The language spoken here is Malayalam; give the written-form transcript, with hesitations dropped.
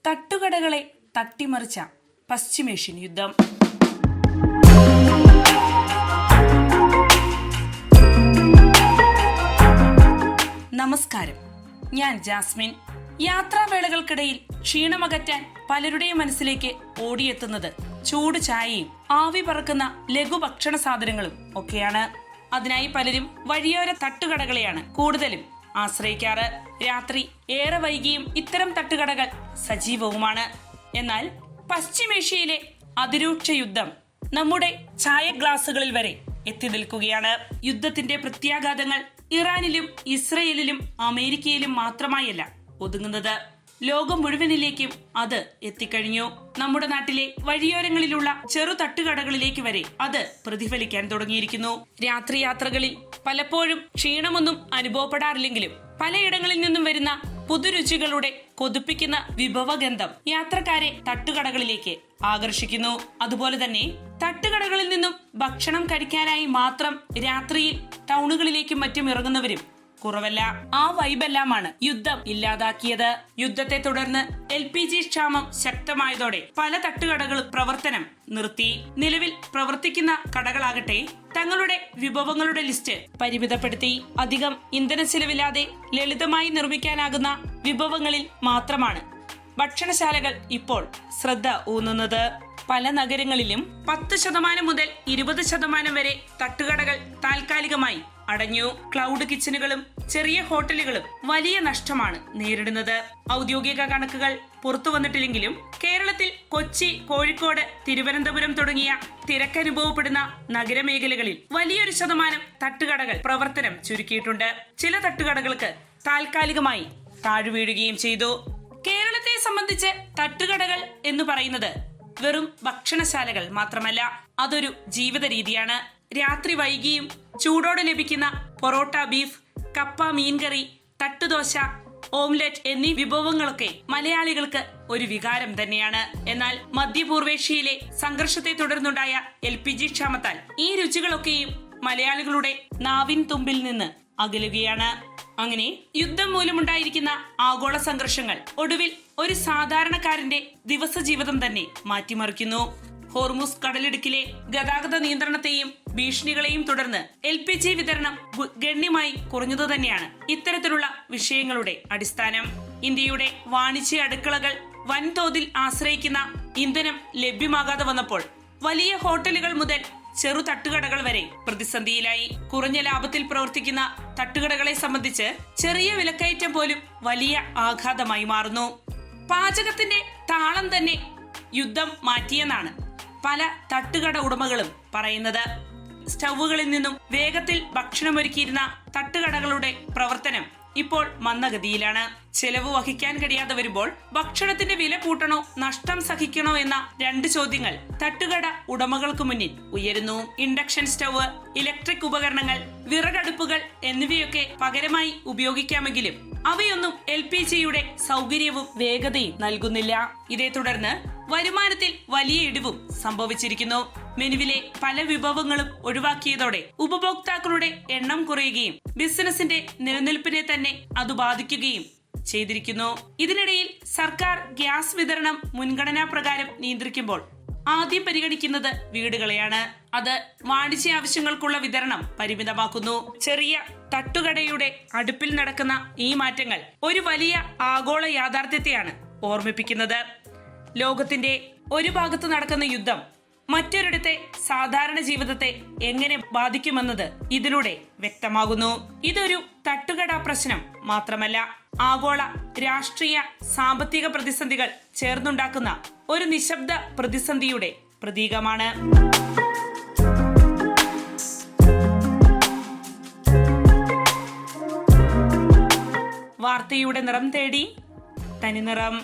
തട്ടുകടകളെ തട്ടിമറിച്ച പശ്ചിമേഷ്യൻ യുദ്ധം. നമസ്കാരം, ഞാൻ ജാസ്മിൻ. യാത്രാവേളകൾക്കിടയിൽ ക്ഷീണമകറ്റാൻ പലരുടെയും മനസ്സിലേക്ക് ഓടിയെത്തുന്നത് ചൂട് ചായയും ആവി പറക്കുന്ന ലഘുഭക്ഷണ സാധനങ്ങളും ഒക്കെയാണ്. അതിനായി പലരും വഴിയോര തട്ടുകടകളെയാണ് കൂടുതലും ആശ്രയിക്കാറ്. രാത്രി ഏറെ വൈകിയും ഇത്തരം തട്ടുകടകൾ സജീവവുമാണ്. എന്നാൽ പശ്ചിമേഷ്യയിലെ അതിരൂക്ഷ യുദ്ധം നമ്മുടെ ചായ ഗ്ലാസുകളിൽ വരെ എത്തി നിൽക്കുകയാണ്. യുദ്ധത്തിന്റെ പ്രത്യാഘാതങ്ങൾ ഇറാനിലും ഇസ്രയേലിലും അമേരിക്കയിലും മാത്രമായല്ല ഒതുങ്ങുന്നത്, ലോകം മുഴുവനിലേക്കും അത് എത്തിക്കഴിഞ്ഞു. നമ്മുടെ നാട്ടിലെ വഴിയോരങ്ങളിലുള്ള ചെറു തട്ടുകടകളിലേക്ക് വരെ അത് പ്രതിഫലിക്കാൻ തുടങ്ങിയിരിക്കുന്നു. രാത്രി യാത്രകളിൽ പലപ്പോഴും ക്ഷീണമൊന്നും അനുഭവപ്പെടാറില്ലെങ്കിലും പലയിടങ്ങളിൽ നിന്നും വരുന്ന പുതുരുചികളുടെ കൊതിപ്പിക്കുന്ന വിഭവഗന്ധം യാത്രക്കാരെ തട്ടുകടകളിലേക്ക് ആകർഷിക്കുന്നു. അതുപോലെ തന്നെ തട്ടുകടകളിൽ നിന്നും ഭക്ഷണം കഴിക്കാനായി മാത്രം രാത്രിയിൽ ടൗണുകളിലേക്കും മറ്റും ഇറങ്ങുന്നവരും കുറവല്ല. ആ വൈബെല്ലാമാണ് യുദ്ധം ഇല്ലാതാക്കിയത്. യുദ്ധത്തെ തുടർന്ന് LPG ക്ഷാമം ശക്തമായതോടെ പല തട്ടുകടകളും പ്രവർത്തനം നിർത്തി. നിലവിൽ പ്രവർത്തിക്കുന്ന കടകളാകട്ടെ തങ്ങളുടെ വിഭവങ്ങളുടെ ലിസ്റ്റ് പരിമിതപ്പെടുത്തി. അധികം ഇന്ധന ചെലവില്ലാതെ ലളിതമായി നിർമ്മിക്കാനാകുന്ന വിഭവങ്ങളിൽ മാത്രമാണ് ഭക്ഷണശാലകൾ ഇപ്പോൾ ശ്രദ്ധ ഊന്നുന്നത്. പല നഗരങ്ങളിലും 10% മുതൽ 20% വരെ തട്ടുകടകൾ താൽക്കാലികമായി അടഞ്ഞു. ക്ലൗഡ് കിച്ചനുകളും ചെറിയ ഹോട്ടലുകളും വലിയ നഷ്ടമാണ് നേരിടുന്നത്. ഔദ്യോഗിക കണക്കുകൾ പുറത്തു വന്നിട്ടില്ലെങ്കിലും കേരളത്തിൽ കൊച്ചി, കോഴിക്കോട്, തിരുവനന്തപുരം തുടങ്ങിയ തിരക്കനുഭവപ്പെടുന്ന നഗരമേഖലകളിൽ വലിയൊരു ശതമാനം തട്ടുകടകൾ പ്രവർത്തനം ചുരുക്കിയിട്ടുണ്ട്. ചില തട്ടുകടകൾക്ക് താൽക്കാലികമായി താഴ്വീഴുകയും ചെയ്തു. കേരളത്തെ സംബന്ധിച്ച് തട്ടുകടകൾ എന്ന് പറയുന്നത് വെറും ഭക്ഷണശാലകൾ മാത്രമല്ല, അതൊരു ജീവിത രീതിയാണ്. രാത്രി വൈകിയും ചൂടോടെ ലഭിക്കുന്ന പൊറോട്ട, ബീഫ്, കപ്പ, മീൻകറി, തട്ടുദോശ, ഓംലെറ്റ് എന്നീ വിഭവങ്ങളൊക്കെ മലയാളികൾക്ക് ഒരു വികാരം തന്നെയാണ്. എന്നാൽ മധ്യപൂർവേഷ്യയിലെ സംഘർഷത്തെ തുടർന്നുണ്ടായ LPG ക്ഷാമത്താൽ ഈ രുചികളൊക്കെയും മലയാളികളുടെ നാവിൻ തുമ്പിൽ നിന്ന് അകലുകയാണ്. അങ്ങനെ യുദ്ധം മൂലമുണ്ടായിരിക്കുന്ന ആഗോള സംഘർഷങ്ങൾ ഒടുവിൽ ഒരു സാധാരണക്കാരന്റെ ദിവസ ജീവിതം തന്നെ മാറ്റിമറിക്കുന്നു. ഹോർമുസ് കടലിടുക്കിലെ ഗതാഗത നിയന്ത്രണത്തെയും ഭീഷണികളെയും തുടർന്ന് LPG വിതരണം ഗണ്യമായി കുറഞ്ഞതു തന്നെയാണ് ഇത്തരത്തിലുള്ള വിഷയങ്ങളുടെ അടിസ്ഥാനം. ഇന്ത്യയുടെ വാണിജ്യ അടുക്കളകൾ വൻതോതിൽ ആശ്രയിക്കുന്ന ഇന്ധനം ലഭ്യമാകാതെ വന്നപ്പോൾ വലിയ ഹോട്ടലുകൾ മുതൽ ചെറു തട്ടുകടകൾ വരെ പ്രതിസന്ധിയിലായി. കുറഞ്ഞ ലാഭത്തിൽ പ്രവർത്തിക്കുന്ന തട്ടുകടകളെ സംബന്ധിച്ച് ചെറിയ വിലക്കയറ്റം പോലും വലിയ ആഘാതമായി മാറുന്നു. പാചകത്തിന്റെ താളം തന്നെ യുദ്ധം മാറ്റിയെന്നാണ് പല തട്ടുകട ഉടമകളും പറയുന്നത്. സ്റ്റൗവുകളിൽ നിന്നും വേഗത്തിൽ ഭക്ഷണമൊരുക്കിയിരുന്ന തട്ടുകടകളുടെ പ്രവർത്തനം ഇപ്പോൾ മന്ദഗതിയിലാണ്. ചെലവ് വഹിക്കാൻ കഴിയാതെ വരുമ്പോൾ ഭക്ഷണത്തിന്റെ വില കൂട്ടണോ നഷ്ടം സഹിക്കണോ എന്ന 2 ചോദ്യങ്ങൾ തട്ടുകട ഉടമകൾക്ക് മുന്നിൽ ഉയരുന്നു. ഇൻഡക്ഷൻ സ്റ്റൗവ്, ഇലക്ട്രിക് ഉപകരണങ്ങൾ, വിറകടുപ്പുകൾ എന്നിവയൊക്കെ പകരമായി ഉപയോഗിക്കാമെങ്കിലും അവയൊന്നും LPGയുടെ സൗകര്യവും വേഗതയും നൽകുന്നില്ല. ഇതേ തുടർന്ന് വരുമാനത്തിൽ വലിയ ഇടിവും സംഭവിച്ചിരിക്കുന്നു. മെനുവിലെ പല വിഭവങ്ങളും ഒഴിവാക്കിയതോടെ ഉപഭോക്താക്കളുടെ എണ്ണം കുറയുകയും ബിസിനസിന്റെ നിലനിൽപ്പിനെ തന്നെ അത് ബാധിക്കുകയും ചെയ്തിരിക്കുന്നു. ഇതിനിടയിൽ സർക്കാർ ഗ്യാസ് വിതരണം മുൻഗണനാ പ്രകാരം നിയന്ത്രിക്കുമ്പോൾ ആദ്യം പരിഗണിക്കുന്നത് വീടുകളെയാണ്. അത് വാണിജ്യ ആവശ്യങ്ങൾക്കുള്ള വിതരണം പരിമിതമാക്കുന്നു. ചെറിയ തട്ടുകടയുടെ അടുപ്പിൽ നടക്കുന്ന ഈ മാറ്റങ്ങൾ ഒരു വലിയ ആഗോള യാഥാർത്ഥ്യത്തെയാണ് ഓർമ്മിപ്പിക്കുന്നത്. ലോകത്തിന്റെ ഒരു ഭാഗത്ത് നടക്കുന്ന യുദ്ധം മറ്റൊരിടത്തെ സാധാരണ ജീവിതത്തെ എങ്ങനെ ബാധിക്കുമെന്നത് ഇതിലൂടെ വ്യക്തമാകുന്നു. ഇതൊരു തട്ടുകട പ്രശ്നം മാത്രമല്ല, ആഗോള രാഷ്ട്രീയ സാമ്പത്തിക പ്രതിസന്ധികൾ ചേർന്നുണ്ടാക്കുന്ന ഒരു നിശബ്ദ പ്രതിസന്ധിയുടെ പ്രതീകമാണ്. വാർത്തയുടെ നിറം തേടി തനിനിറം.